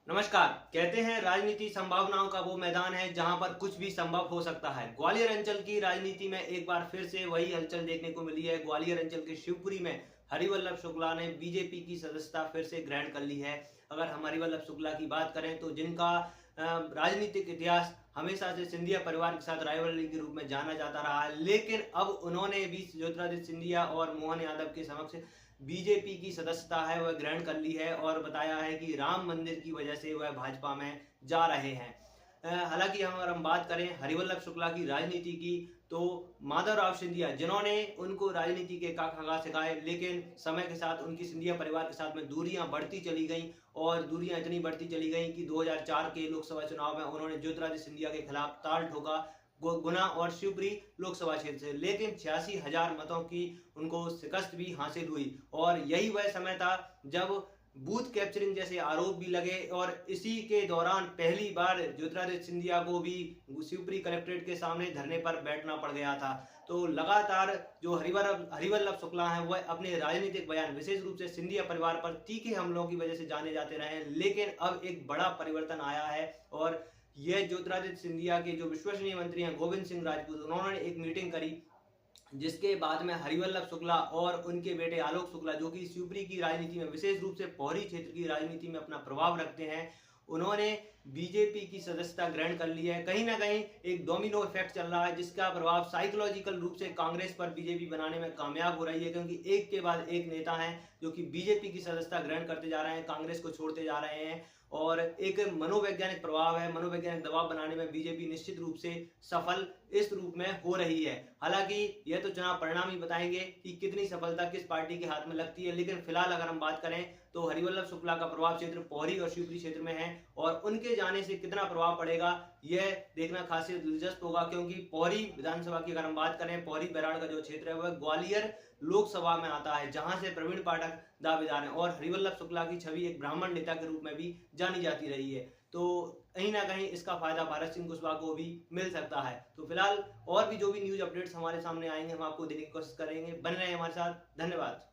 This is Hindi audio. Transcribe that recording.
नमस्कार। कहते हैं राजनीति संभावनाओं का वो मैदान है जहां पर कुछ भी संभव हो सकता है। ग्वालियर अंचल की राजनीति में एक बार फिर से वही हलचल देखने को मिली है। ग्वालियर अंचल के शिवपुरी में हरिवल्लभ शुक्ला ने बीजेपी की सदस्यता फिर से ग्रहण कर ली है। अगर हम हरिवल्लभ शुक्ला की बात करें तो जिनका राजनीतिक इतिहास हमेशा से सिंधिया परिवार के साथ राइवलरी के रूप में जाना जाता रहा है, लेकिन अब उन्होंने भी ज्योतिरादित्य सिंधिया और मोहन यादव के समक्ष बीजेपी की सदस्यता है वह ग्रहण कर ली है और बताया है कि राम मंदिर की वजह से वह भाजपा में जा रहे हैं। हालांकि अगर हम बात करें हरिवल्लभ शुक्ला की राजनीति की तो माधवराव सिंधिया जिन्होंने उनको राजनीति के काका सिखाए, लेकिन समय के साथ उनकी सिंधिया परिवार के साथ में दूरियां बढ़ती चली गई और दूरियां इतनी बढ़ती चली गई कि 2004 के लोकसभा चुनाव में उन्होंने ज्योतिरादित्य सिंधिया के खिलाफ ताल ठोका गुना और शिवपुरी लोकसभा क्षेत्र से, लेकिन 86,000 मतों की उनको शिकस्त भी हासिल हुई। और यही वह समय था जब बूथ कैप्चरिंग जैसे आरोप भी लगे और इसी के दौरान पहली बार ज्योतिरादित्य सिंधिया को भी शिवपुरी कलेक्ट्रेट के सामने धरने पर बैठना पड़ गया था। तो लगातार जो हरिवल्लभ शुक्ला हैं वह अपने राजनीतिक बयान विशेष रूप से सिंधिया परिवार पर तीखे हमलों की वजह से जाने जाते रहे हैं, लेकिन अब एक बड़ा परिवर्तन आया है और यह ज्योतिरादित्य सिंधिया के जो विश्वसनीय मंत्री हैं गोविंद सिंह राजपूत, उन्होंने एक मीटिंग करी जिसके बाद में हरिवल्लभ शुक्ला और उनके बेटे आलोक शुक्ला जो कि शिवपुरी की राजनीति में विशेष रूप से पौरी क्षेत्र की राजनीति में अपना प्रभाव रखते हैं, उन्होंने बीजेपी की सदस्यता ग्रहण कर ली है। कहीं ना कहीं एक डोमिनो इफेक्ट चल रहा है जिसका प्रभाव साइकोलॉजिकल रूप से कांग्रेस पर बीजेपी बनाने में कामयाब हो रही है, क्योंकि एक के बाद एक नेता हैं जो कि बीजेपी की सदस्यता ग्रहण करते जा रहे हैं, कांग्रेस को छोड़ते जा रहे हैं और एक मनोवैज्ञानिक प्रभाव है, मनोवैज्ञानिक दबाव बनाने में बीजेपी निश्चित रूप से सफल इस रूप में हो रही है। हालांकि यह तो चुनाव परिणाम ही बताएंगे कि कितनी सफलता किस पार्टी के हाथ में लगती है, लेकिन फिलहाल अगर हम बात करें तो हरिवल्लभ शुक्ला का प्रभाव क्षेत्र पौरी और शिवपुरी क्षेत्र में है और उनके जाने से कितना प्रभाव पड़ेगा यह देखना खासी दिलचस्प होगा, क्योंकि पौरी विधानसभा की अगर हम बात करें, पौरी बैराड़ का जो क्षेत्र है वह ग्वालियर लोकसभा में आता है जहां से प्रवीण पाठक दावेदार हैं और हरिवल्लभ शुक्ला की छवि एक ब्राह्मण नेता के रूप में भी जानी जाती रही है। तो कहीं ना कहीं इसका फायदा भारत सिंह कुशवाहा को भी मिल सकता है। तो फिलहाल और भी जो भी न्यूज अपडेट्स हमारे सामने आएंगे हम आपको देने की कोशिश करेंगे। बने रहे हमारे साथ। धन्यवाद।